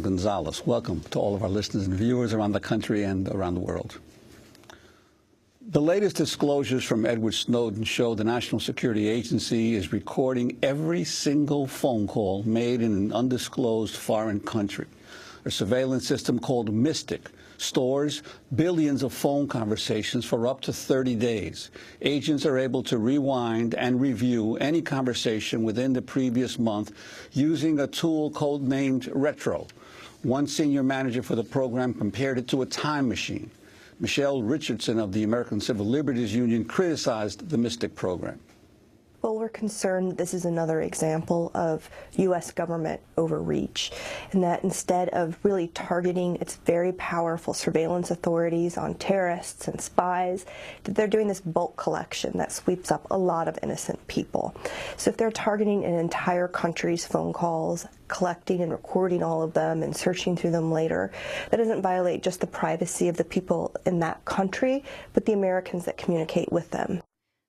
Gonzalez. Welcome to all of our listeners and viewers around the country and around the world. The latest disclosures from Edward Snowden show the National Security Agency is recording every single phone call made in an undisclosed foreign country. A surveillance system called Mystic stores billions of phone conversations for up to 30 days. Agents are able to rewind and review any conversation within the previous month using a tool codenamed Retro. One senior manager for the program compared it to a time machine. Michelle Richardson of the American Civil Liberties Union criticized the Mystic program. Well, we're concerned this is another example of U.S. government overreach, and that instead of really targeting its very powerful surveillance authorities on terrorists and spies, that they're doing this bulk collection that sweeps up a lot of innocent people. So if they're targeting an entire country's phone calls, collecting and recording all of them and searching through them later, that doesn't violate just the privacy of the people in that country, but the Americans that communicate with them.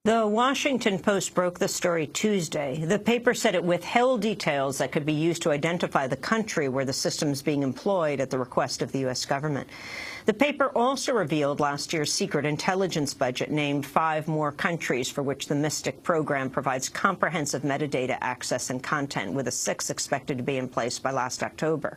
The Washington Post broke the story Tuesday. The paper said it withheld details that could be used to identify the country where the system is being employed at the request of the U.S. government. The paper also revealed last year's secret intelligence budget named 5 more countries for which the Mystic program provides comprehensive metadata access and content, with a 6th expected to be in place by last October.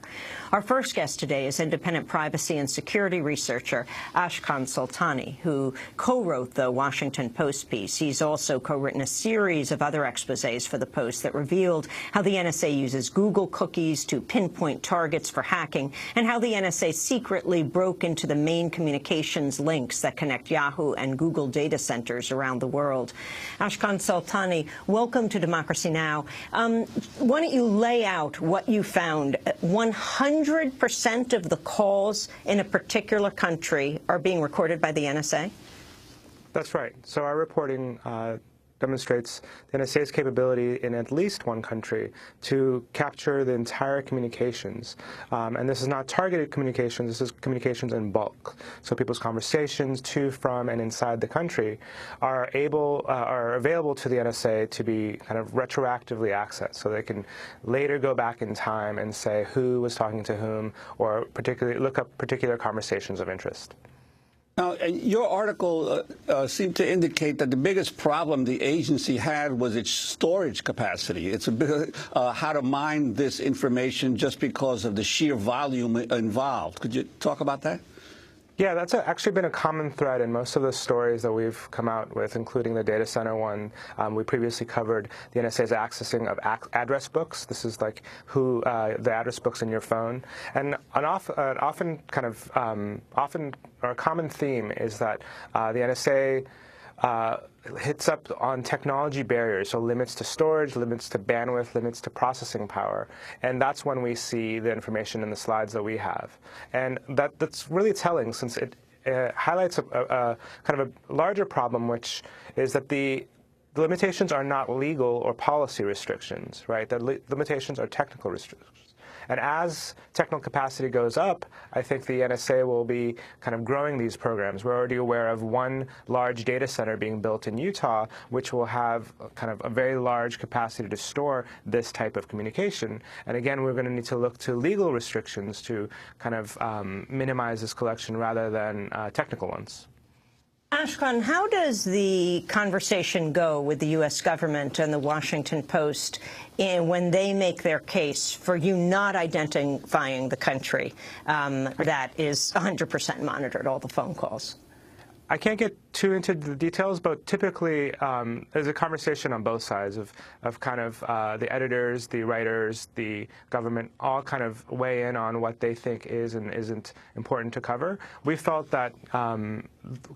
Our first guest today is independent privacy and security researcher Ashkan Soltani, who co-wrote the Washington Post piece. He's also co-written a series of other exposés for the Post that revealed how the NSA uses Google cookies to pinpoint targets for hacking, and how the NSA secretly broke into the main communications links that connect Yahoo and Google data centers around the world. Ashkan Soltani, welcome to Democracy Now! Why don't you lay out what you found? 100% of the calls in a particular country are being recorded by the NSA? That's right. So our reporting demonstrates the NSA's capability in at least one country to capture the entire communications. And this is not targeted communications, this is communications in bulk. So people's conversations to, from, and inside the country are available to the NSA to be kind of retroactively accessed. So they can later go back in time and say who was talking to whom, or particularly look up particular conversations of interest. Now, your article seemed to indicate that the biggest problem the agency had was its storage capacity. It's a bit how to mine this information just because of the sheer volume involved. Could you talk about that? Yeah, that's actually been a common thread in most of the stories that we've come out with, including the data center one. We previously covered the NSA's accessing of address books. This is like who the address books in your phone. And often our common theme is that the NSA hits up on technology barriers, so limits to storage, limits to bandwidth, limits to processing power. And that's when we see the information in the slides that we have. And that's really telling, since it highlights a kind of a larger problem, which is that the limitations are not legal or policy restrictions, right? The limitations are technical restrictions. And as technical capacity goes up, I think the NSA will be kind of growing these programs. We're already aware of one large data center being built in Utah, which will have kind of a very large capacity to store this type of communication. And again, we're going to need to look to legal restrictions to kind of minimize this collection rather than technical ones. Ashkan, how does the conversation go with the U.S. government and the Washington Post when they make their case for you not identifying the country that is 100% monitored, all the phone calls? I can't get too into the details, but typically there's a conversation on both sides of kind of the editors, the writers, the government, all kind of weigh in on what they think is and isn't important to cover. We felt that kind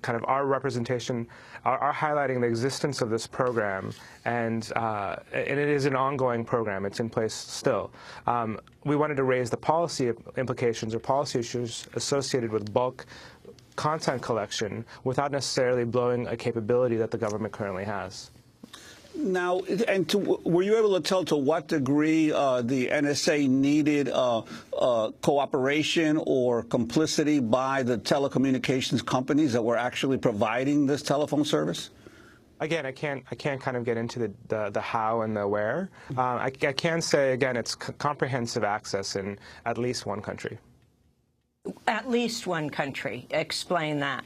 of our representation, our highlighting the existence of this program, and it is an ongoing program. It's in place still. We wanted to raise the policy implications or policy issues associated with bulk content collection without necessarily blowing a capability that the government currently has. Now, were you able to tell to what degree the NSA needed cooperation or complicity by the telecommunications companies that were actually providing this telephone service? Again, I can't kind of get into the how and the where. I can say, again, it's comprehensive access in at least one country. At least one country. Explain that.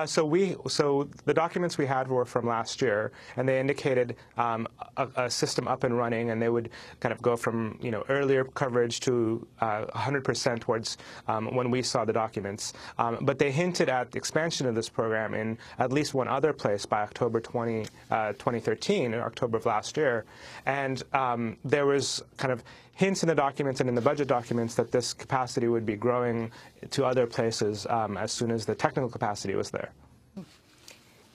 So the documents we had were from last year, and they indicated a system up and running, and they would kind of go from earlier coverage to 100% towards when we saw the documents. But they hinted at the expansion of this program in at least one other place by October 2013, or October of last year, and there was kind of hints in the documents and in the budget documents that this capacity would be growing to other places as soon as the technical capacity was there.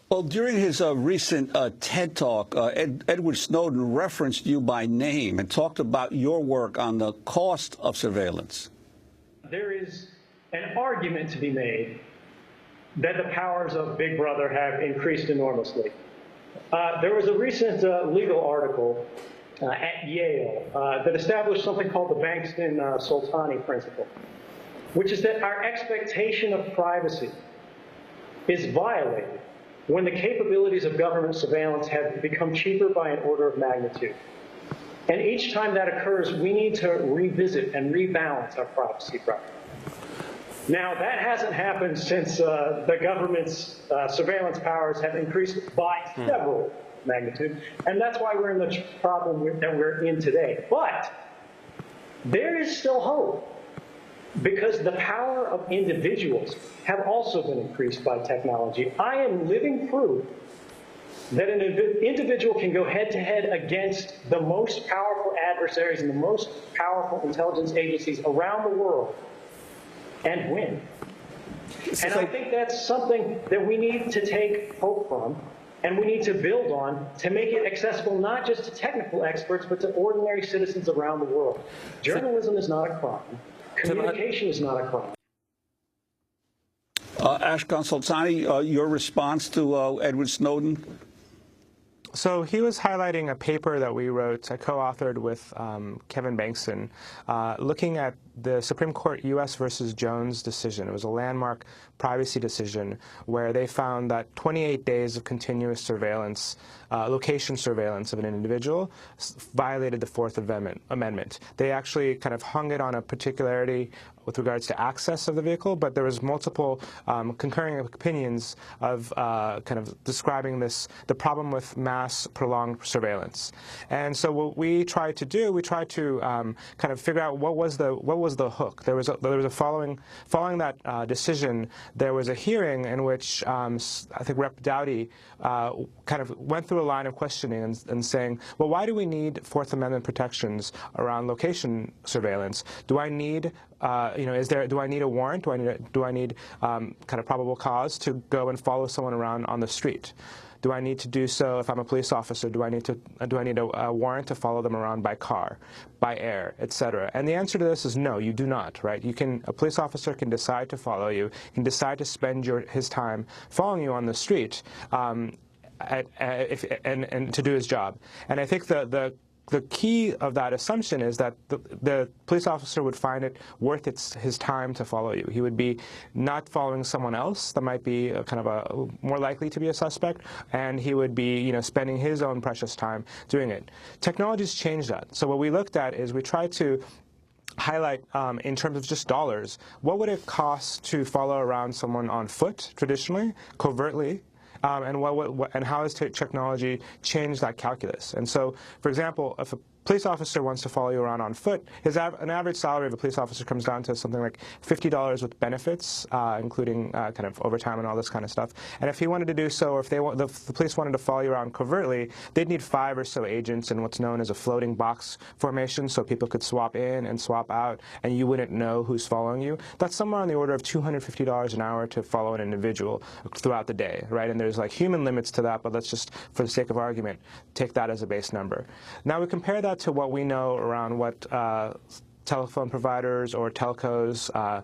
Well, during his recent TED Talk, Edward Snowden referenced you by name and talked about your work on the cost of surveillance. There is an argument to be made that the powers of Big Brother have increased enormously. There was a recent legal article at Yale that established something called the Bankston-Soltani principle, which is that our expectation of privacy is violated when the capabilities of government surveillance have become cheaper by an order of magnitude. And each time that occurs, we need to revisit and rebalance our privacy right. Now, that hasn't happened since the government's surveillance powers have increased by several magnitude, and that's why we're in the problem that we're in today. But there is still hope, because the power of individuals have also been increased by technology. I am living proof that an individual can go head-to-head against the most powerful adversaries and the most powerful intelligence agencies around the world and win. And I think that's something that we need to take hope from, and we need to build on to make it accessible not just to technical experts, but to ordinary citizens around the world. Journalism is not a crime. Communication is not a crime. Ashkan Soltani, your response to Edward Snowden? So he was highlighting a paper that we wrote, I co-authored with Kevin Bankston, looking at the Supreme Court U.S. versus Jones decision. It was a landmark privacy decision where they found that 28 days of continuous surveillance, location surveillance of an individual violated the Fourth Amendment. They actually kind of hung it on a particularity with regards to access of the vehicle, but there was multiple concurring opinions of kind of describing the problem with mass prolonged surveillance. And so what we tried to do, we tried to kind of figure out what was the hook. There was a following that decision, there was a hearing in which I think Rep. Dowdy kind of went through a line of questioning and saying, well, why do we need Fourth Amendment protections around location surveillance? Do I need do I need a warrant? Do I need kind of probable cause to go and follow someone around on the street? Do I need to do so if I'm a police officer? Do I need a warrant to follow them around by car, by air, etc.? And the answer to this is no, you do not, right? A police officer can decide to follow you, can decide to spend his time following you on the street and to do his job. And I think the key of that assumption is that the police officer would find it worth his time to follow you. He would be not following someone else that might be kind of more likely to be a suspect, and he would be spending his own precious time doing it. Technology's changed that. So what we looked at is we tried to highlight in terms of just dollars, what would it cost to follow around someone on foot traditionally, covertly, and how has technology changed that calculus? And so, for example, if a police officer wants to follow you around on foot, an average salary of a police officer comes down to something like $50 with benefits, including kind of overtime and all this kind of stuff. And if he wanted to do so, or if the police wanted to follow you around covertly, they'd need 5 or so agents in what's known as a floating box formation, so people could swap in and swap out, and you wouldn't know who's following you. That's somewhere on the order of $250 an hour to follow an individual throughout the day, right? And there's like human limits to that, but let's just, for the sake of argument, take that as a base number. Now we compare that to what we know around what telephone providers or telcos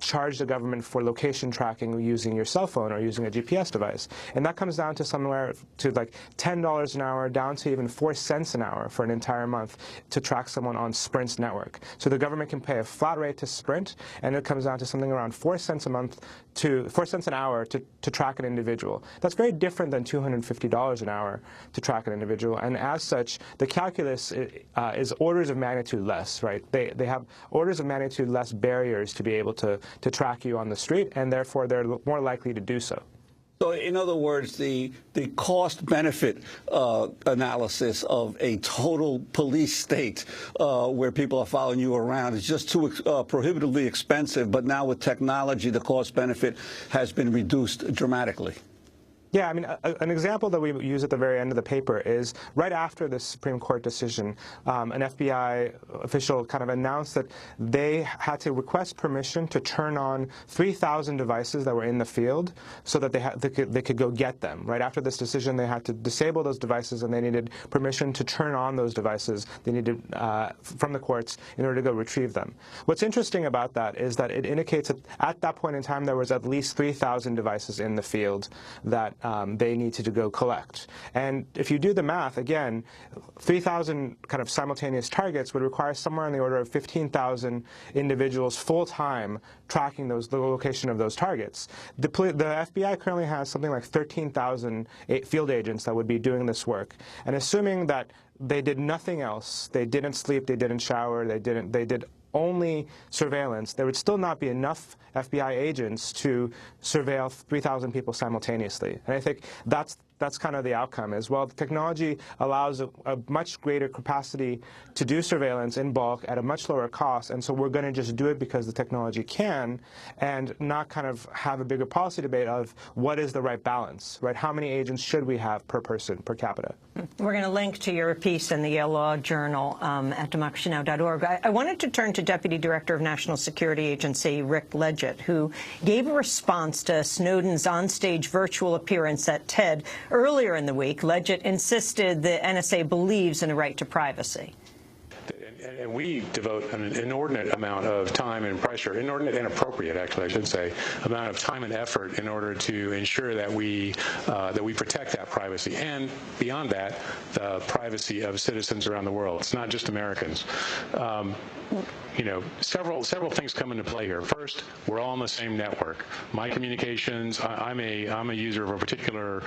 charge the government for location tracking using your cell phone or using a GPS device. And that comes down to somewhere to like $10 an hour down to even 4 cents an hour for an entire month to track someone on Sprint's network. So the government can pay a flat rate to Sprint, and it comes down to something around 4 cents an hour to track an individual. That's very different than $250 an hour to track an individual, and as such, the calculus is orders of magnitude less, right? They have orders of magnitude less barriers to be able to track you on the street, and therefore they're more likely to do so. So, in other words, the cost-benefit analysis of a total police state where people are following you around is just too prohibitively expensive. But now with technology, the cost-benefit has been reduced dramatically. Yeah, I mean, an example that we use at the very end of the paper is right after the Supreme Court decision, an FBI official kind of announced that they had to request permission to turn on 3,000 devices that were in the field so that they could go get them. Right after this decision, they had to disable those devices, and they needed permission to turn on those devices. They needed from the courts in order to go retrieve them. What's interesting about that is that it indicates that at that point in time, there was at least 3,000 devices in the field that they needed to go collect. And if you do the math, again, 3,000 kind of simultaneous targets would require somewhere in the order of 15,000 individuals full-time tracking the location of those targets. The FBI currently has something like 13,000 field agents that would be doing this work. And assuming that they did nothing else, they didn't sleep, they didn't shower, they did only surveillance, there would still not be enough FBI agents to surveil 3,000 people simultaneously. And I think that's kind of the outcome as well. Technology allows a much greater capacity to do surveillance in bulk at a much lower cost, and so we're going to just do it because the technology can, and not kind of have a bigger policy debate of what is the right balance, right? How many agents should we have per person, per capita? We're going to link to your piece in the Yale Law Journal at democracynow.org. I wanted to turn to Deputy Director of National Security Agency Rick Leggett, who gave a response to Snowden's onstage virtual appearance at TED earlier in the week. Leggett insisted the NSA believes in a right to privacy. And we devote an inordinate amount of time and pressure, inordinate and appropriate, actually, I should say, amount of time and effort in order to ensure that we protect that privacy, and beyond that, the privacy of citizens around the world. It's not just Americans. You know, several things come into play here. First, we're all on the same network. My communications, I'm a user of a particular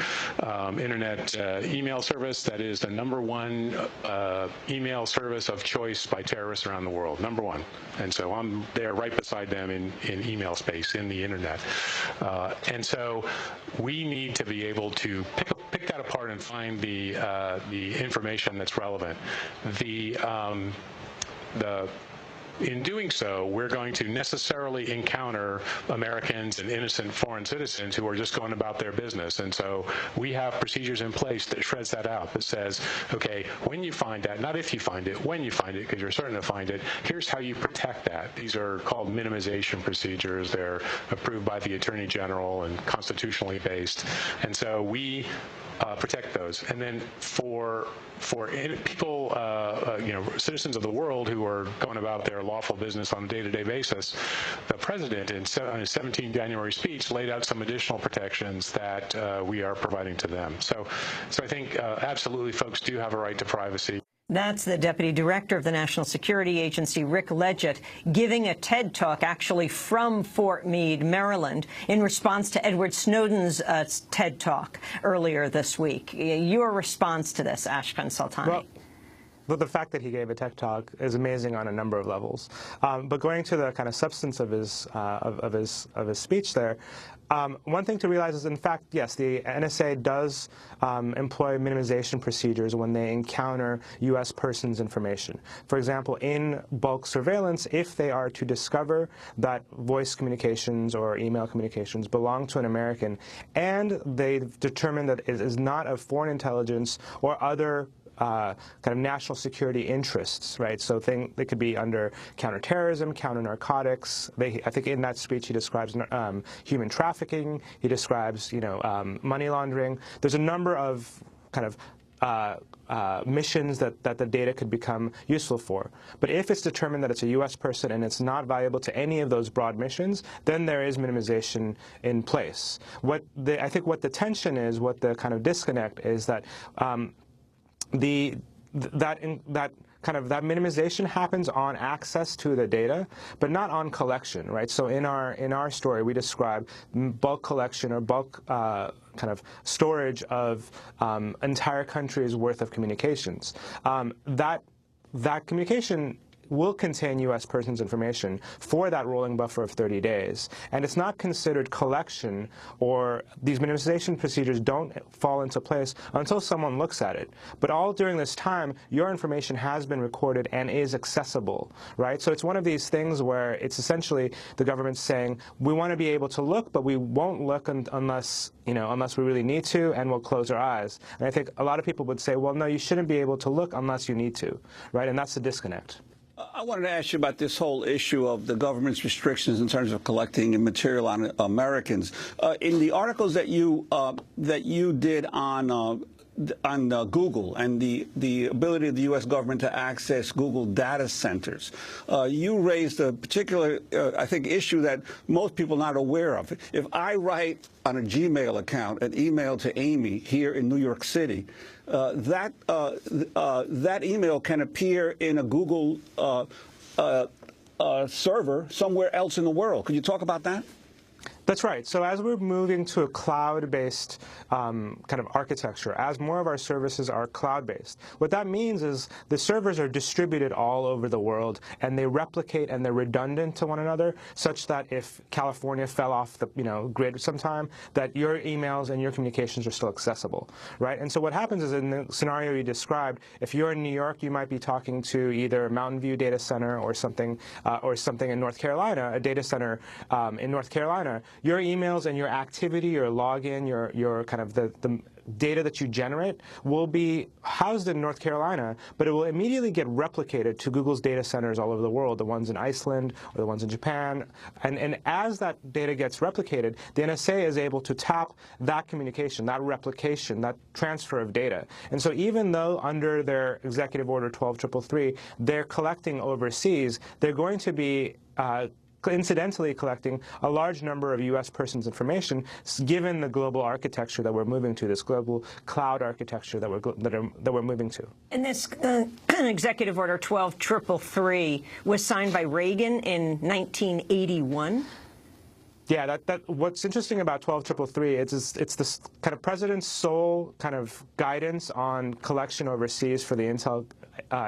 internet email service that is the #1 email service of choice by terrorists around the world, #1. And so I'm there right beside them in email space, in the internet. And so we need to be able to pick that apart and find the information that's relevant. In doing so, we're going to necessarily encounter Americans and innocent foreign citizens who are just going about their business. And so we have procedures in place that shreds that out, that says, okay, when you find that, not if you find it, when you find it, because you're certain to find it, here's how you protect that. These are called minimization procedures. They're approved by the Attorney General and constitutionally based. And so we protect those. And then for people, you know, citizens of the world who are going about their lawful business on a day-to-day basis, the president in his 17 January speech laid out some additional protections that we are providing to them. So I think absolutely folks do have a right to privacy. That's the Deputy Director of the National Security Agency, Rick Leggett, giving a TED Talk actually from Fort Meade, Maryland, in response to Edward Snowden's TED Talk earlier this week. Your response to this, Ashkan Soltani? Well, the fact that he gave a TED Talk is amazing on a number of levels. But going to the kind of substance of his speech there, one thing to realize is, in fact, yes, the NSA does employ minimization procedures when they encounter U.S. persons' information. For example, in bulk surveillance, if they are to discover that voice communications or email communications belong to an American, and they determine that it is not of foreign intelligence or other kind of national security interests, right? So they could be under counterterrorism, counter-narcotics. I think in that speech he describes human trafficking. He describes, you know, money laundering. There's a number of kind of missions that the data could become useful for. But if it's determined that it's a U.S. person and it's not valuable to any of those broad missions, then there is minimization in place. I think what the tension is, what the kind of disconnect is that that minimization happens on access to the data, but not on collection, right? So in our story, we describe bulk collection or bulk kind of storage of entire countries' worth of communications. That communication will contain U.S. persons' information for that rolling buffer of 30 days. And it's not considered collection, or these minimization procedures don't fall into place until someone looks at it. But all during this time, your information has been recorded and is accessible, right? So it's one of these things where it's essentially the government saying, we want to be able to look, but we won't look unless we really need to, and we'll close our eyes. And I think a lot of people would say, well, no, you shouldn't be able to look unless you need to, right? And that's the disconnect. I wanted to ask you about this whole issue of the government's restrictions in terms of collecting material on Americans. In the articles that you did on Google and the ability of the U.S. government to access Google data centers, you raised a particular, I think, issue that most people are not aware of. If I write on a Gmail account an email to Amy here in New York City, that email can appear in a Google server somewhere else in the world. Could you talk about that? That's right. So as we're moving to a cloud-based kind of architecture, as more of our services are cloud-based, what that means is the servers are distributed all over the world, and they replicate and they're redundant to one another, such that if California fell off the grid sometime, that your emails and your communications are still accessible, right? And so what happens is, in the scenario you described, if you're in New York, you might be talking to either Mountain View data center or something in North Carolina, a data center in North Carolina. Your emails and your activity, your login, your kind of the data that you generate will be housed in North Carolina, but it will immediately get replicated to Google's data centers all over the world, the ones in Iceland or the ones in Japan. And as that data gets replicated, the NSA is able to tap that communication, that replication, that transfer of data. And so even though under their Executive Order 12333, they're collecting overseas, they're going to be incidentally collecting a large number of U.S. persons' information, given the global architecture that we're moving to, this global cloud architecture that we're moving to. And this Executive Order 12333 was signed by Reagan in 1981. Yeah, what's interesting about 12333 it's this kind of president's sole kind of guidance on collection overseas for the intel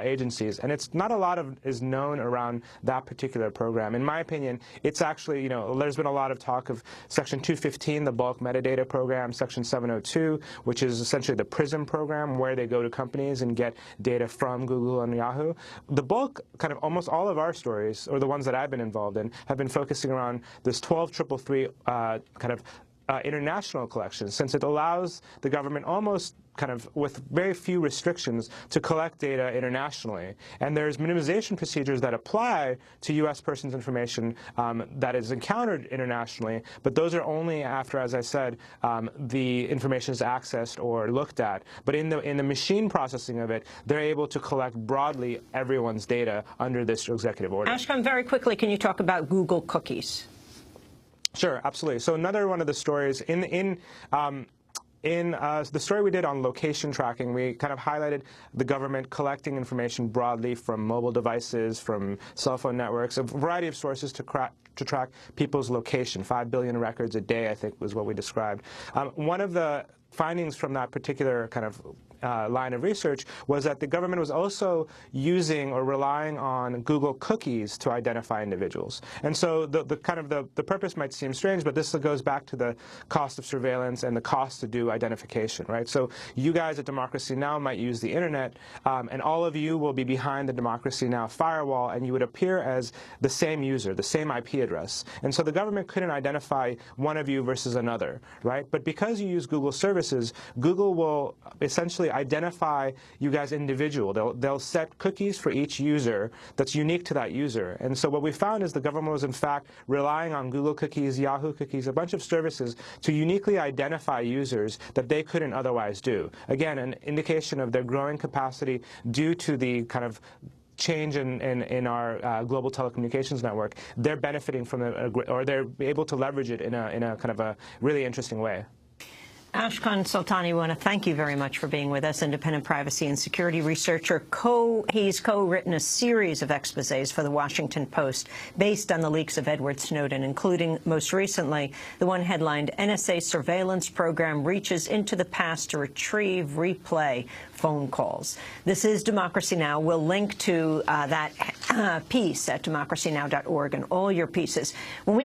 agencies, and it's not a lot is known around that particular program. In my opinion, it's actually, there's been a lot of talk of Section 215, the bulk metadata program, Section 702, which is essentially the PRISM program, where they go to companies and get data from Google and Yahoo. The bulk, kind of almost all of our stories, or the ones that I've been involved in, have been focusing around this 12333 kind of international collection, since it allows the government almost kind of with very few restrictions to collect data internationally. And there's minimization procedures that apply to U.S. persons' information that is encountered internationally, but those are only after, as I said, the information is accessed or looked at. But in the machine processing of it, they're able to collect broadly everyone's data under this executive order. Ashkan, very quickly, can you talk about Google cookies? Sure, absolutely. So another one of the stories in the story we did on location tracking, we kind of highlighted the government collecting information broadly from mobile devices, from cell phone networks, a variety of sources to track people's location. 5 billion records a day, I think, was what we described. One of the findings from that particular kind of line of research was that the government was also using or relying on Google cookies to identify individuals. And so the purpose might seem strange, but this goes back to the cost of surveillance and the cost to do identification, right? So you guys at Democracy Now! Might use the internet, and all of you will be behind the Democracy Now! Firewall, and you would appear as the same user, the same IP address. And so the government couldn't identify one of you versus another, right? But because you use Google services, Google will essentially essentially identify you guys individual. They'll set cookies for each user that's unique to that user. And so what we found is the government was in fact relying on Google cookies, Yahoo cookies, a bunch of services to uniquely identify users that they couldn't otherwise do. Again, an indication of their growing capacity due to the kind of change in our global telecommunications network. They're benefiting from it, or they're able to leverage it in a kind of a really interesting way. Ashkan Soltani, we want to thank you very much for being with us, independent privacy and security researcher. He's co-written a series of exposés for the Washington Post based on the leaks of Edward Snowden, including, most recently, the one headlined, "NSA Surveillance Program Reaches into the Past to Retrieve, Replay Phone Calls." This is Democracy Now! We'll link to that piece at democracynow.org and all your pieces. When we